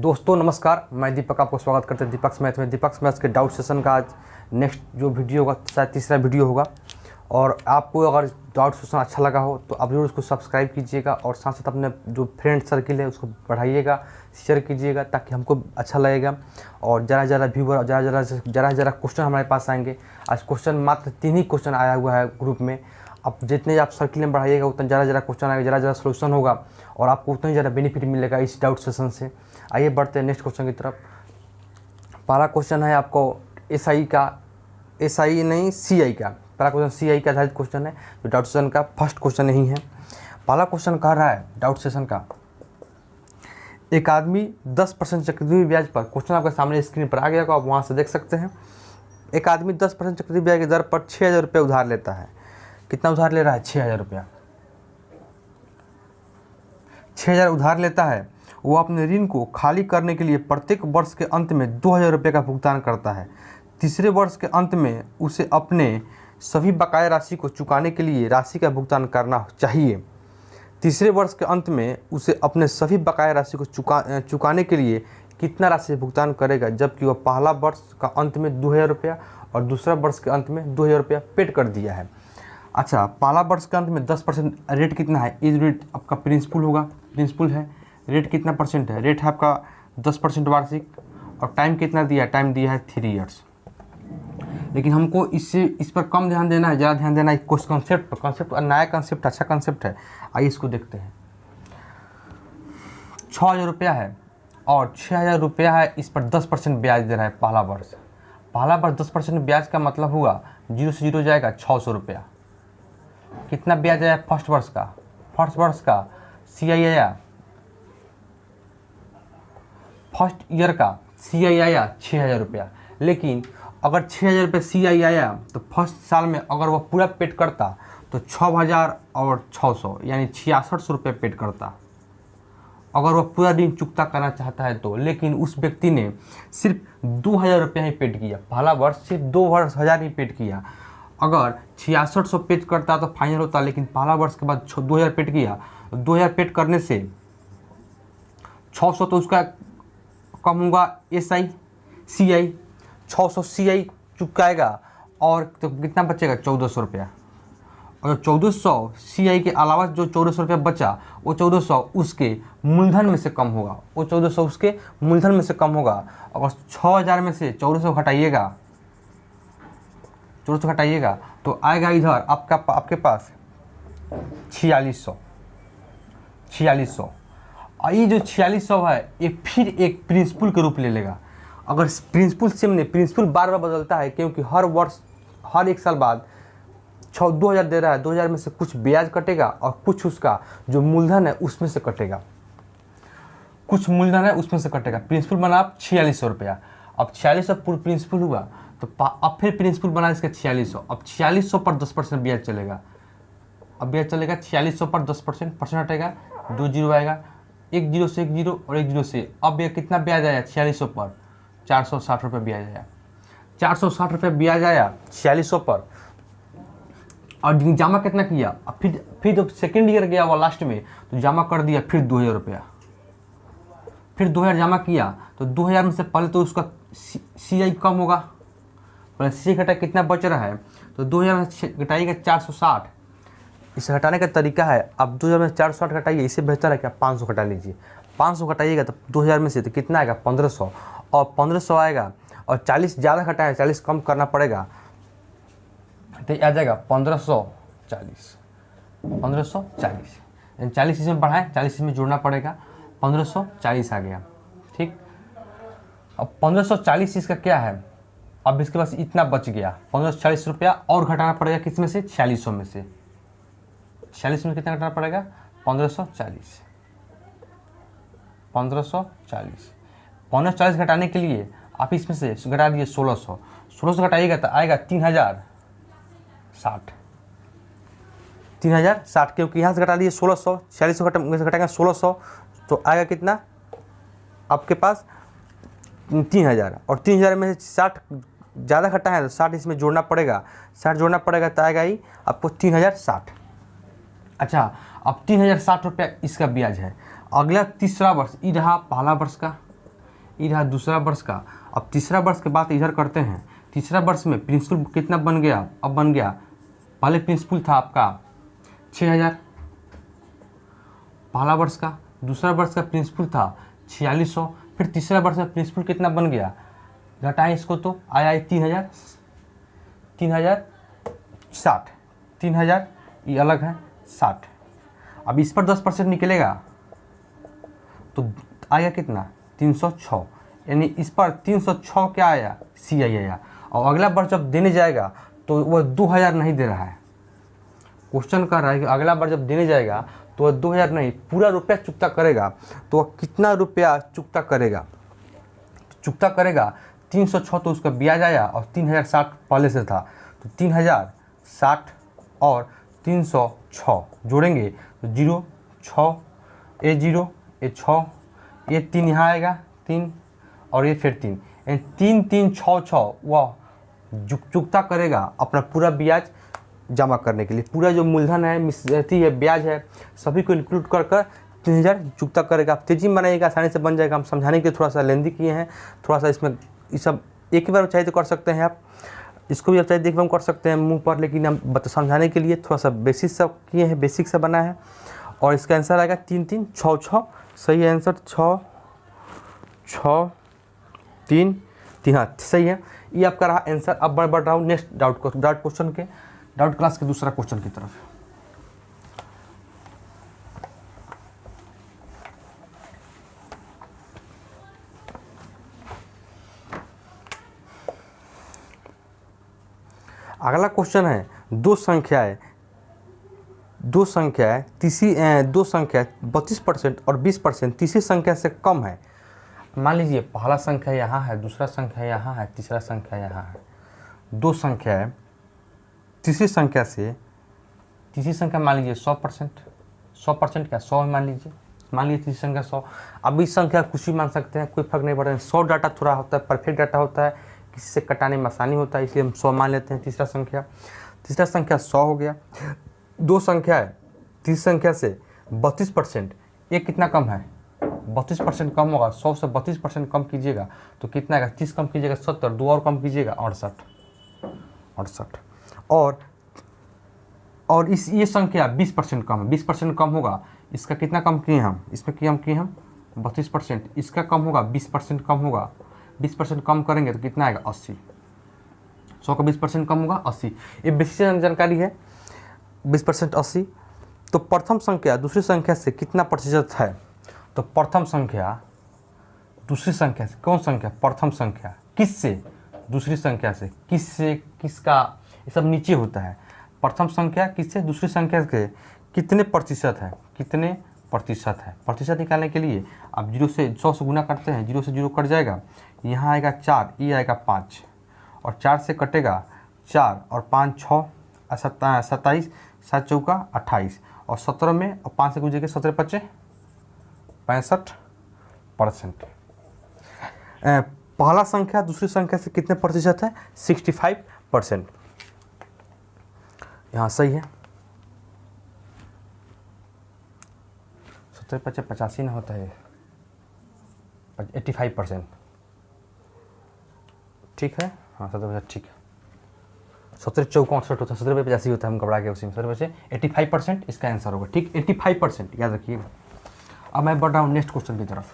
दोस्तों नमस्कार, मैं दीपक आपको स्वागत करते हैं दीपक मैथ में। दीपक मैथ के डाउट सेशन का आज नेक्स्ट जो वीडियो होगा शायद तीसरा वीडियो होगा। और आपको अगर डाउट सेशन अच्छा लगा हो तो आप जरूर उसको सब्सक्राइब कीजिएगा और साथ साथ अपने जो फ्रेंड सर्किल है उसको बढ़ाइएगा, शेयर कीजिएगा ताकि हमको अच्छा लगेगा। और ज़रा व्यूवर ज़रा क्वेश्चन हमारे पास आएंगे। आज क्वेश्चन मात्र 3 ही क्वेश्चन आया हुआ है ग्रुप में। अब जितने आप सर्किल में बढ़ाइएगा उतना ज़रा क्वेश्चन आएगा, ज़रा सोल्यूशन होगा और आपको उतना ही ज़्यादा बेनिफिट मिलेगा इस डाउट सेशन से। आइए बढ़ते हैं नेक्स्ट क्वेश्चन की तरफ। पहला क्वेश्चन है आपको SI का, SI नहीं CI का। पहला क्वेश्चन CI का आधारित क्वेश्चन है जो डाउट सेशन का फर्स्ट क्वेश्चन नहीं है। पहला क्वेश्चन कह रहा है डाउट सेशन का, एक आदमी 10% चक्रवृद्धि ब्याज पर, क्वेश्चन आपके सामने स्क्रीन पर आ गया होगा, आप वहाँ से देख सकते हैं। एक आदमी 10% चक्रवृद्धि ब्याज की दर पर 6000 रुपये उधार लेता है। कितना उधार ले रहा है? 6000 रुपया। 6000 उधार लेता है। वो अपने ऋण को खाली करने के लिए प्रत्येक वर्ष के अंत में 2000 रुपये का भुगतान करता है। तीसरे वर्ष के अंत में उसे अपने सभी बकाया राशि को चुकाने के लिए राशि का भुगतान करना चाहिए। तीसरे वर्ष के अंत में उसे अपने सभी बकाया राशि को चुकाने के लिए कितना राशि भुगतान करेगा, जबकि वह पहला वर्ष का अंत में 2000 रुपया और दूसरा वर्ष के अंत में 2000 रुपया पेड कर दिया है। अच्छा, पहला वर्ष के अंत में 10% रेट कितना है? इस रेट आपका प्रिंसिपल होगा, प्रिंसिपल है। रेट कितना परसेंट है? रेट है आपका 10% वार्षिक। और टाइम कितना दिया है? टाइम दिया है 3 इयर्स। लेकिन हमको इस पर कम ध्यान देना है, ज़्यादा ध्यान देना है कुछ कॉन्सेप्ट पर। कॉन्सेप्ट नया कॉन्सेप्ट, अच्छा कॉन्सेप्ट है। आइए इसको देखते हैं। 6000 रुपया है और 6000 रुपया है, इस पर 10% ब्याज दे रहा है पहला वर्ष। पहला वर्ष 10% ब्याज का मतलब हुआ 0 से 0 जाएगा 600 रुपया। कितना ब्याज आया फर्स्ट वर्ष का? फर्स्ट वर्ष का CI आया, फर्स्ट ईयर का CI आया 6000 रुपया। लेकिन अगर 6000 रुपये CI आया तो फर्स्ट साल में अगर वह पूरा पेड करता तो 6000 और 600 यानी 6600 रुपये पेड करता, अगर वह पूरा दिन चुकता करना चाहता है तो। लेकिन उस व्यक्ति ने सिर्फ 2000 रुपया ही पेड किया, पहला वर्ष सिर्फ 2000 ही पेड किया। अगर 6600 पेड करता तो फाइनल होता, लेकिन पहला वर्ष के बाद 2000 पेड किया। 2000 पेड करने से 600 तो उसका कम होगा SI CI, 600 CI चुकाएगा और तो कितना बचेगा? 1400 रुपया। और 1400 CI के अलावा जो 1400 रुपया बचा वो 1400 उसके मूलधन में से कम होगा, वो 1400 उसके मूलधन में से कम होगा। अगर 6000 में से 1400 घटाइएगा, 1400 घटाइएगा तो आएगा इधर आपके पास 4600। और ये जो 4600 है ये फिर एक प्रिंसिपल के रूप ले लेगा। अगर प्रिंसिपल सेम नहीं, प्रिंसिपल बार बार बदलता है क्योंकि हर वर्ष हर एक साल बाद 2000 दे रहा है। 2000 में से कुछ ब्याज कटेगा और कुछ उसका जो मूलधन है उसमें से कटेगा, कुछ मूलधन है उसमें से कटेगा। प्रिंसिपल बना आप 4600 रुपया। अब 4600 पूर्ण प्रिंसिपल हुआ तो अब फिर प्रिंसिपल बना इसका 4600। अब 4600 पर 10% ब्याज चलेगा। अब ब्याज चलेगा 4600 पर 10% हटेगा, 2 जीरो आएगा, 1 0 से 1 0 और 1 0 से। अब यह कितना ब्याज आया 4600 पर? 460 रुपये ब्याज आया। 460 रुपये ब्याज आया 4600 पर। और जमा कितना किया? अब फिर जब सेकेंड ईयर गया वो लास्ट में तो जमा कर दिया फिर 2000 रुपया। फिर 2000 जमा किया तो 2000 में से पहले तो उसका CI कम होगा, पहले CI घटा कितना बच रहा है तो 2000 में घटाइएगा 460। इसे हटाने का तरीका है, अब 2000 में 460 घटाइए, इससे बेहतर है कि आप 500 घटा लीजिए। 500 घटाइएगा तो 2000 में से तो कितना आएगा? 1500। और 1500 आएगा और 40 ज़्यादा घटाएगा, 40 कम करना पड़ेगा तो आ जाएगा 1540। 1540 यानी 40 इसमें बढ़ाएं, 40 इसमें जोड़ना पड़ेगा, 1540 आ गया। ठीक, अब 1540 इसका क्या है? अब इसके पास इतना बच गया 1540 रुपया और घटाना पड़ेगा किस में से? 4600 में से। 46 में कितना घटाना पड़ेगा? 1540। 1540 घटाने के लिए आप इसमें से घटा दिए 1600। 1600 घटाइएगा तो आएगा 3060। 3060 क्योंकि यहाँ से घटा दिए 1600, 4600 घटाएंगे 1600 तो आएगा कितना आपके पास? 3000। और 3000 में से 60 ज़्यादा घटा है तो 60 इसमें जोड़ना पड़ेगा, 60 जोड़ना पड़ेगा तो आएगा ही आपको 3060। अच्छा, अब 3060 रुपया इसका ब्याज है। अगला तीसरा वर्ष, ये रहा पहला वर्ष का ये रहा दूसरा वर्ष का। अब तीसरा वर्ष के बाद इधर करते हैं। तीसरा वर्ष में प्रिंसिपल कितना बन गया, अब बन गया, पहले प्रिंसिपल था आपका 6000 पहला वर्ष का, दूसरा वर्ष का प्रिंसिपल था 4600, फिर तीसरा वर्ष में प्रिंसिपल कितना बन गया, घटाएं इसको तो आया 3000 60, 3000 ये अलग है 60। अब इस पर 10% निकलेगा तो आया कितना 306, यानी इस पर 306 क्या आया, सी आई आया। और अगला बार जब देने जाएगा तो वह 2000 नहीं दे रहा है। क्वेश्चन कर रहा है कि अगला बार जब देने जाएगा तो वह 2000 नहीं, पूरा रुपया चुकता करेगा। तो वह कितना रुपया चुकता करेगा, चुकता करेगा 306, तो उसका ब्याज आया और 3060 पहले से था, तो 3060 और 306 जोड़ेंगे तो 0 6 ये 0 ये 6 ये 3 यहाँ आएगा 3 और ये फिर 3, यानी 3 3 6 6 वह चुकता करेगा अपना पूरा ब्याज जमा करने के लिए। पूरा जो मूलधन है, मिश्रती है, ब्याज है, सभी को इंक्लूड कर 3000 चुकता करेगा। आप तेजी में बनाइएगा, आसानी से बन जाएगा। हम समझाने के लिए थोड़ा सा लेंदी किए हैं, थोड़ा सा इसमें ये सब एक ही बार चाहिए तो कर सकते हैं आप, इसको भी आप चाहिए देख हम कर सकते हैं मुंह पर, लेकिन हम समझाने के लिए थोड़ा सा बेसिक सब किए हैं, बेसिक से बना है। और इसका आंसर आएगा 3 3 6 6, सही आंसर 6 6 3 3, हाँ सही है। ये आपका रहा आंसर। अब बढ़ रहा हूँ नेक्स्ट डाउट क्वेश्चन के, डाउट क्लास के दूसरा क्वेश्चन की तरफ। अगला क्वेश्चन है दो संख्याएं 32% और 20% तीसरी संख्या से कम है। मान लीजिए पहला संख्या यहाँ है, दूसरा संख्या यहाँ है, तीसरा संख्या यहाँ है। दो संख्याएं तीसरी संख्या मान लीजिए 100% क्या 100 मान लीजिए तीसरी संख्या 100। अब इस संख्या कुछ भी मान सकते हैं, कोई फर्क नहीं पड़ता है। 100 डाटा थोड़ा होता है, परफेक्ट डाटा होता है, किसी से कटाने में आसानी होता है, इसलिए हम 100 मान लेते हैं। तीसरा संख्या 100 हो गया। दो संख्या है, तीसरी संख्या से 32%, ये कितना कम है, 32% कम होगा। 100 से 32% कम कीजिएगा तो कितना आएगा, 30 कम कीजिएगा 70, 2 और कम कीजिएगा 68। और ये संख्या 20% कम है, 20% कम होगा। इसका कितना कम किए हम, इसमें किए हम 32%, इसका कम होगा 20% कम होगा। 20% कम करेंगे तो कितना आएगा 80। 100 का 20% कम होगा 80। ये बेसिक जानकारी है, 20% 80। तो प्रथम संख्या दूसरी संख्या से कितना प्रतिशत है, तो प्रथम संख्या दूसरी संख्या से, कौन संख्या, प्रथम संख्या किससे, दूसरी संख्या से, किसका, ये सब नीचे होता है। प्रथम संख्या किससे, दूसरी संख्या के कितने प्रतिशत है, प्रतिशत निकालने के लिए आप 0 से 100 से गुना करते हैं, 0 से 0 कट जाएगा, यहाँ आएगा 4, ये आएगा 5, और 4 से कटेगा 4 और 5 6 27, 7 चौका 28, और 17 में और 5 से गुजरेगा 17 5 65%। पहला संख्या दूसरी संख्या से कितने प्रतिशत है, 65%। यहाँ सही है। 17 5 85 ना होता है, 85%। ठीक है, हाँ 17 ठीक है। 17 चौका 68 होता है, 17 पे 85 होता है, हम घबरा गए उसी में। 17 बचे 85% इसका आंसर होगा। ठीक, 85% याद रखिएगा। अब मैं बढ़ रहा हूँ नेक्स्ट क्वेश्चन की तरफ।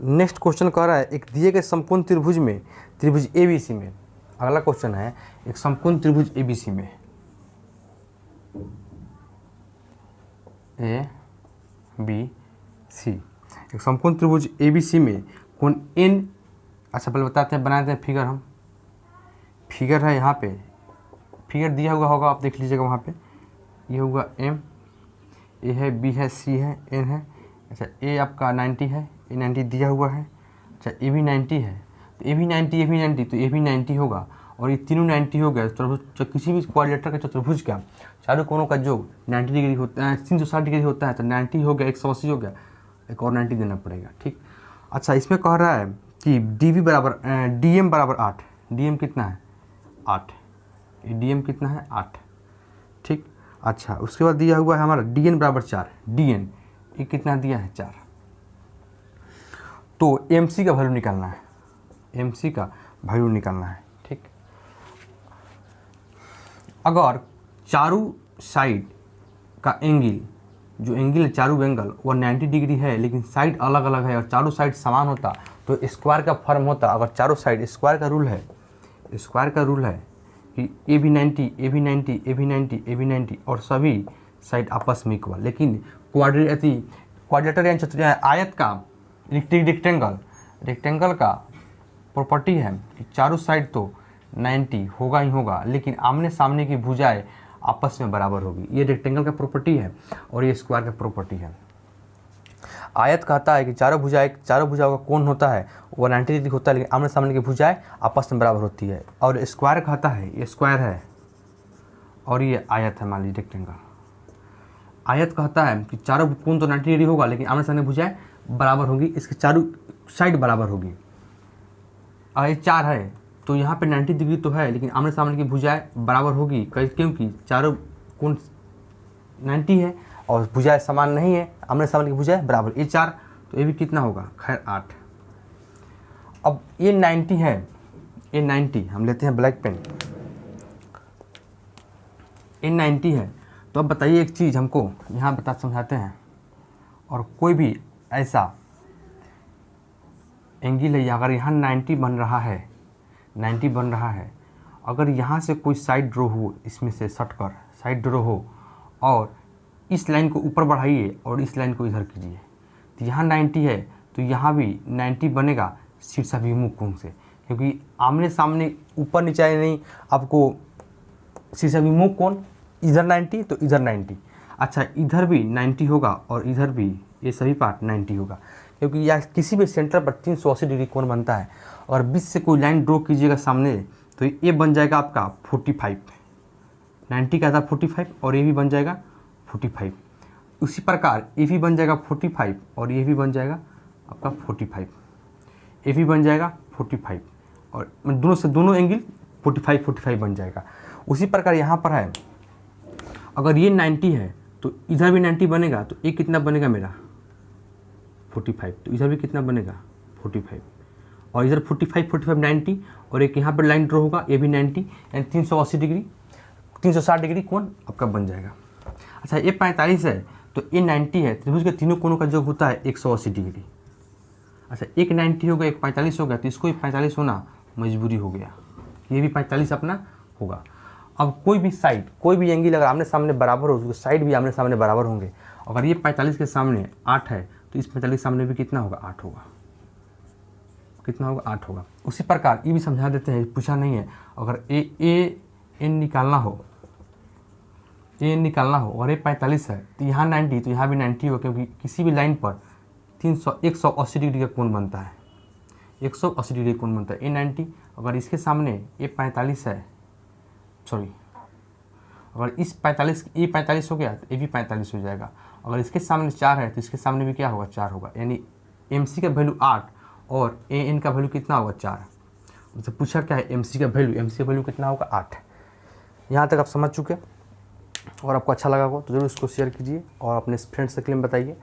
नेक्स्ट क्वेश्चन कह रहा है एक दिए गए समकोण त्रिभुज में, त्रिभुज ABC में, अगला क्वेश्चन है एक समकोण त्रिभुज ABC में, ABC, एक समकोण त्रिभुज ABC में कोण N, अच्छा पहले बताते हैं, बनाते हैं फिगर। हम फिगर है यहाँ पे, फिगर दिया हुआ होगा, आप देख लीजिएगा वहाँ पे। ये होगा M, A है, B है, C है, N है। अच्छा A आपका 90 है, A 90 दिया हुआ है। अच्छा A भी 90 है, तो A भी 90, तो A भी 90 होगा, और ये तीनों 90 हो गए। तो किसी भी क्वाड्रिलेटरल का चतुर्भुज का चारों कोणों का योग 90 डिग्री होता है, 360 डिग्री होता है, तो 90 हो गया, 180 हो गया, एक और 90 देना पड़ेगा। ठीक, अच्छा इसमें कह रहा है कि DM बराबर 8, DM कितना है 8, DM कितना है 8। ठीक। अच्छा, उसके बाद दिया हुआ है हमारा dn बराबर 4, dn ये कितना दिया है 4। तो mc का वैल्यू निकालना है, mc का वैल्यू निकालना है, ठीक। अगर चारों साइड का एंगल, जो एंगल है चारों एंगल वो 90 डिग्री है, लेकिन साइड अलग अलग है और चारों साइड समान होता तो स्क्वायर का फॉर्म होता। अगर चारों साइड स्क्वायर का रूल है, स्क्वायर का रूल है कि ए भी 90, ए भी 90, ए भी 90, ए भी 90 और सभी साइड आपस में इक्वल। लेकिन क्वाड्रेटर यानी आयत का रेक्टेंगल का प्रॉपर्टी है कि चारों साइड तो 90 होगा ही होगा, लेकिन आमने सामने की भुजाएं आपस में बराबर होगी। ये रेक्टेंगल का प्रॉपर्टी है और ये स्क्वायर का प्रॉपर्टी है। आयत कहता है कि चारों भुजाओं का कोण होता है वो 90 डिग्री होता है, लेकिन आमने सामने की भुजाएं आपस में बराबर होती है। और स्क्वायर कहता है, ये स्क्वायर है और ये आयत है, मान लीजिए रेक्टेंगल। आयत कहता है कि चारों कोण तो 90 डिग्री होगा, लेकिन आमने सामने भुजाएं बराबर होगी, इसके चारों साइड बराबर होगी। और ये 4 है तो यहाँ पे 90 डिग्री तो है, लेकिन आमने सामने की भुजाएं बराबर होगी, क्योंकि चारों कोण 90 है और भुजाएं समान नहीं है, आमने सामने की भुजाएं बराबर। ये 4 तो ये भी कितना होगा, खैर 8। अब ये 90 है, ये 90 हम लेते हैं ब्लैक पेन, ये 90 है। तो अब बताइए एक चीज़ हमको यहाँ बता समझाते हैं। और कोई भी ऐसा एंगल है, अगर यहाँ 90 बन रहा है, 90 बन रहा है, अगर यहाँ से कोई साइड ड्रॉ हो, इसमें से सट कर साइड ड्रॉ हो और इस लाइन को ऊपर बढ़ाइए और इस लाइन को इधर कीजिए, तो यहाँ 90 है तो यहाँ भी 90 बनेगा शीर्षाभिमुख कोण से, क्योंकि आमने सामने ऊपर नीचे नहीं, आपको शीर्षाभिमुख कोण इधर 90 तो इधर 90। अच्छा, इधर भी 90 होगा और इधर भी, ये सभी पार्ट 90 होगा, क्योंकि या किसी भी सेंटर पर 380 डिग्री कोण बनता है। और बीच से कोई लाइन ड्रॉ कीजिएगा सामने तो ये बन जाएगा आपका 45, 90 का था 45 और ये भी बन जाएगा 45। उसी प्रकार ये भी बन जाएगा 45 और ये भी बन जाएगा आपका 45, ये भी बन जाएगा 45 और दोनों से दोनों एंगल 45 बन जाएगा। उसी प्रकार यहाँ पर है, अगर ये 90 है तो इधर भी 90 बनेगा, तो ये कितना बनेगा मेरा 45, तो इधर भी कितना बनेगा 45 और इधर 45 90 और एक यहाँ पर लाइन ड्रॉ होगा, ये भी 90, यानी 380 डिग्री 360 डिग्री कोण आपका बन जाएगा। अच्छा, ये 45 है तो ये 90 है, त्रिभुज के तीनों कोणों का योग होता है 180 डिग्री। अच्छा, एक 90 हो गया, एक 45 हो गया, तो इसको भी 45 होना मजबूरी हो गया, ये भी 45 अपना होगा। अब कोई भी साइड, कोई भी एंगल अगर आमने सामने बराबर हो, उसके साइड भी आमने सामने बराबर होंगे। अगर ये 45 के सामने 8 है तो इस 45 के सामने भी कितना होगा, 8 होगा। कितना होगा, 8 होगा। उसी प्रकार ये भी समझा देते हैं, पूछा नहीं है। अगर ए एन निकालना हो, ए निकालना हो और ये 45 है तो यहाँ 90 तो यहाँ भी 90 हो, क्योंकि किसी भी लाइन पर 180 डिग्री का कोण बनता है, 180 डिग्री कोण बनता है। ए 90, अगर इसके सामने ये 45 है, सॉरी, अगर इस 45 ये 45 हो गया तो ये भी 45 हो जाएगा। अगर इसके सामने 4 है तो इसके सामने भी क्या होगा, 4 होगा। यानी MC का वैल्यू 8 और AN का वैल्यू कितना होगा, 4। मुझसे पूछा क्या है MC का वैल्यू कितना होगा, 8। यहाँ तक आप समझ चुके और आपको अच्छा लगा हो तो ज़रूर इसको शेयर कीजिए और अपने फ्रेंड सर्कल में बताइए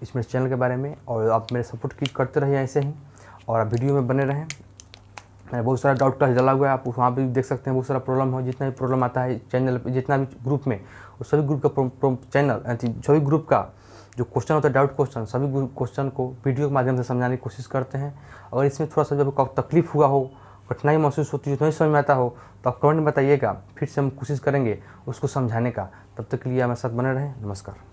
इस मेरे चैनल के बारे में, और आप मेरे सपोर्ट करते रहिए ऐसे ही, और आप वीडियो में बने रहें। मैं बहुत सारा डाउट क्लास डाला हुआ है, आप वहाँ भी देख सकते हैं। बहुत सारा प्रॉब्लम हो, जितना भी प्रॉब्लम आता है चैनल पे, जितना भी ग्रुप में, उस सभी ग्रुप का चैनल सभी ग्रुप का जो क्वेश्चन होता है, डाउट क्वेश्चन, सभी क्वेश्चन को वीडियो के माध्यम से समझाने की कोशिश करते हैं। अगर इसमें थोड़ा सा जब तकलीफ हुआ हो, कठिनाई महसूस होती है, नहीं समझ में आता हो, तो आप कमेंट में बताइएगा, फिर से हम कोशिश करेंगे उसको समझाने का। तब तक के लिए हमारे साथ बने रहें। नमस्कार।